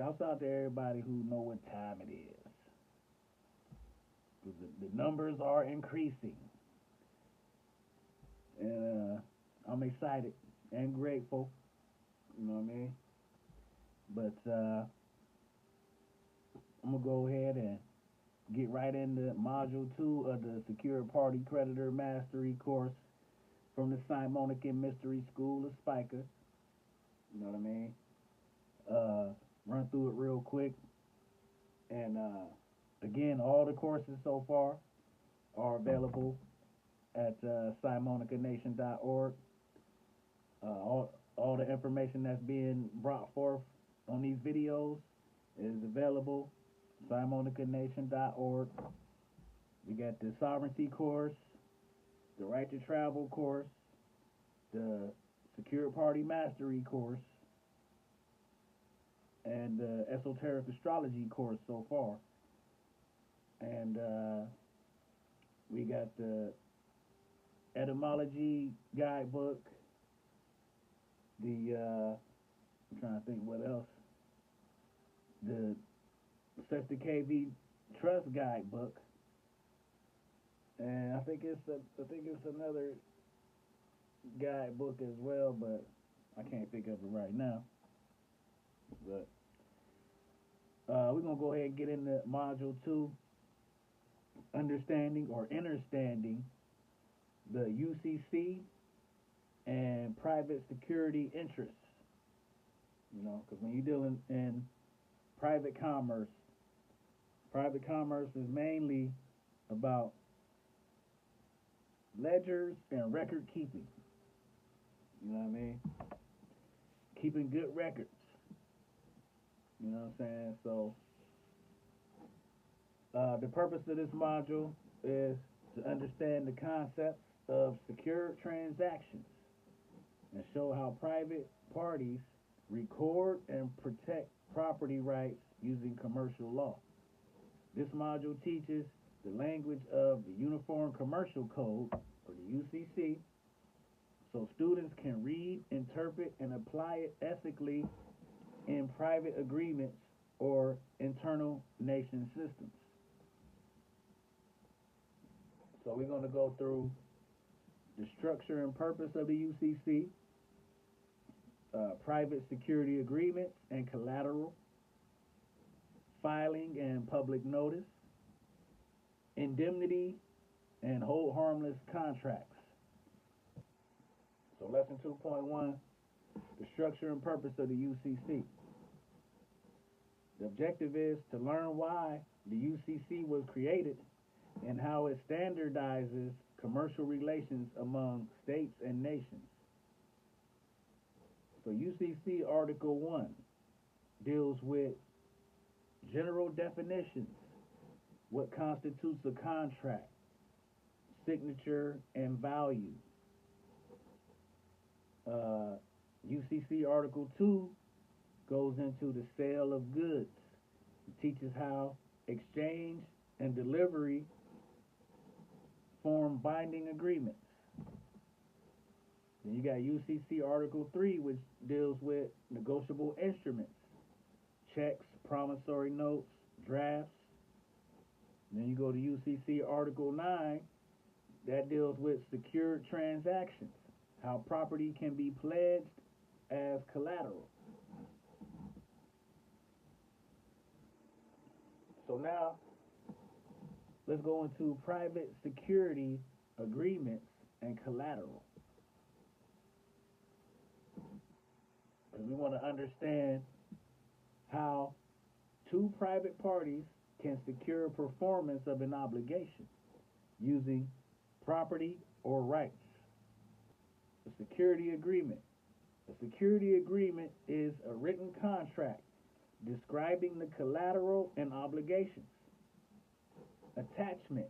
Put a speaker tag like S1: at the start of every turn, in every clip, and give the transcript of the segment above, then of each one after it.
S1: shouts out to everybody who know what time it is. 'Cause the numbers are increasing. And I'm excited and grateful. You know what I mean? But I'm going to go ahead and get right into Module 2 of the Secure Party Creditor Mastery course from the Simonican Mystery School of Spica. You know what I mean? Run through it real quick. And again, all the courses so far are available at simonicanation.org. All the information that's being brought forth on these videos is available simonicanation.org. We got the sovereignty course, the right to travel course, the secure party mastery course, and the esoteric astrology course so far. And we got the etymology guidebook, the I'm trying to think what else, the Sesta KV Trust Guidebook, and I think it's another guidebook as well, but I can't think of it right now. But we're gonna go ahead and get into Module 2, understanding or understanding the UCC and private security interests. You know, because when you're dealing in private commerce is mainly about ledgers and record keeping. You know what I mean? Keeping good records. You know what I'm saying? So the purpose of this module is to understand the concepts of secure transactions and show how private parties record and protect property rights using commercial law. This module teaches the language of the Uniform Commercial Code, or the UCC, so students can read, interpret, and apply it ethically in private agreements or internal nation systems. So we're going to go through the structure and purpose of the UCC, private security agreements and collateral, filing and public notice, indemnity, and hold harmless contracts. So lesson 2.1, the structure and purpose of the UCC. The objective is to learn why the UCC was created and how it standardizes commercial relations among states and nations. So UCC Article 1 deals with general definitions, what constitutes a contract, signature, and value. UCC Article 2 goes into the sale of goods. It teaches how exchange and delivery form binding agreements. Then you got UCC Article 3, which deals with negotiable instruments, checks, promissory notes, drafts. Then you go to UCC Article 9, that deals with secured transactions, how property can be pledged as collateral. So now, let's go into private security agreements and collateral. Because we want to understand how two private parties can secure performance of an obligation using property or rights. A security agreement. A security agreement is a written contract describing the collateral and obligations. Attachment.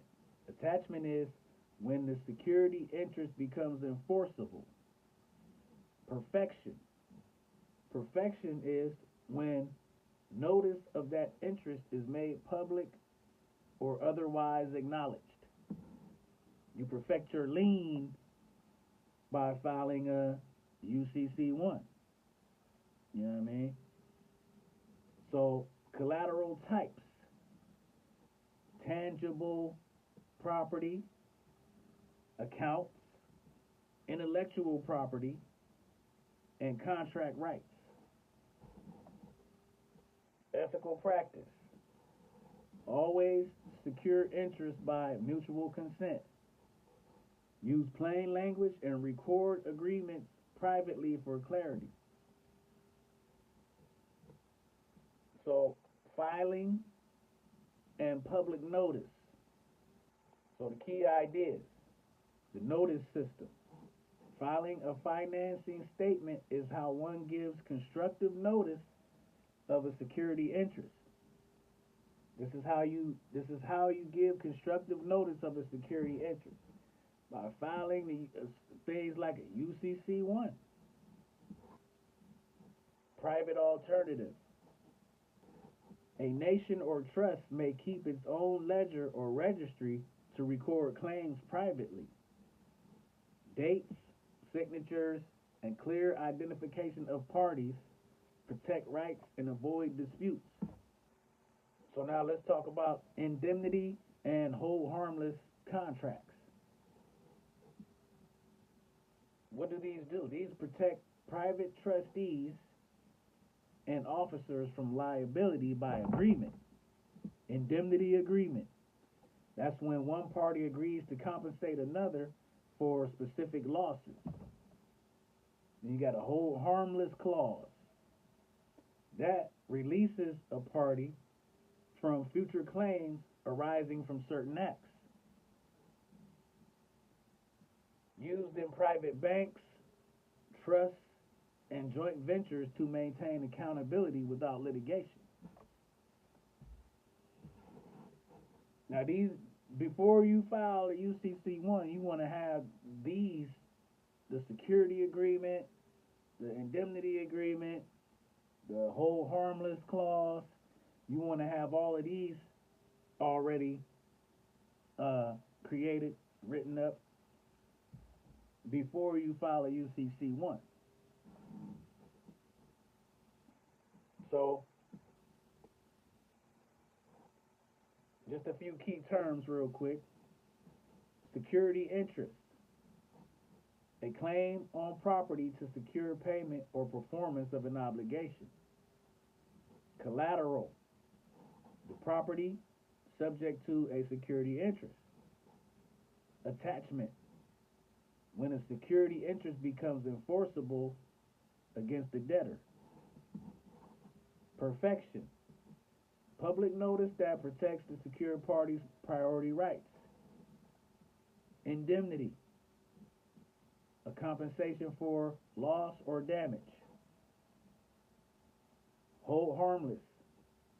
S1: Attachment is when the security interest becomes enforceable. Perfection. Perfection is when notice of that interest is made public or otherwise acknowledged. You perfect your lien by filing a UCC 1. You know what I mean? So collateral types: tangible property, accounts, intellectual property, and contract rights. Ethical practice: always secure interest by mutual consent. Use plain language and record agreements privately for clarity. So, filing and public notice. So, the key ideas: the notice system. Filing a financing statement is how one gives constructive notice of a security interest. This is how you give constructive notice of a security interest by filing things like a UCC 1. Private alternative: a nation or trust may keep its own ledger or registry to record claims privately. Dates, signatures, and clear identification of parties protect rights and avoid disputes. So now let's talk about indemnity and hold harmless contracts. What do these do? These protect private trustees and officers from liability by agreement. Indemnity agreement: that's when one party agrees to compensate another for specific losses. Then you got a hold harmless clause that releases a party from future claims arising from certain acts. Used in private banks, trusts, and joint ventures to maintain accountability without litigation. Now, before you file a UCC 1, you want to have the security agreement, the indemnity agreement, the hold harmless clause. You want to have all of these already created, written up before you file a UCC 1. So, just a few key terms real quick. Security interest: a claim on property to secure payment or performance of an obligation. Collateral: the property subject to a security interest. Attachment: when a security interest becomes enforceable against the debtor. Perfection: public notice that protects the secured party's priority rights. Indemnity: a compensation for loss or damage. Hold harmless: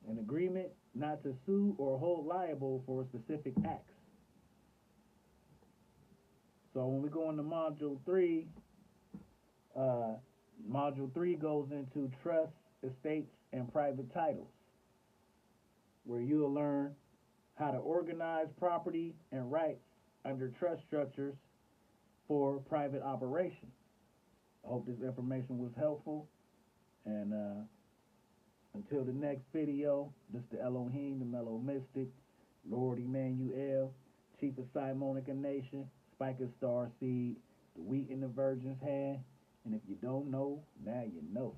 S1: an agreement not to sue or hold liable for specific acts. So when we go into Module 3, Module 3 goes into trusts, estates, and private titles, where you'll learn how to organize property and rights under trust structures for private operation. I hope this information was helpful, and until the next video, this is the Elohim, the Mellow Mystic, Lord Emmanuel, Chief of Simonicanation, Spiker Star Seed, the wheat in the Virgin's hand, and if you don't know, now you know.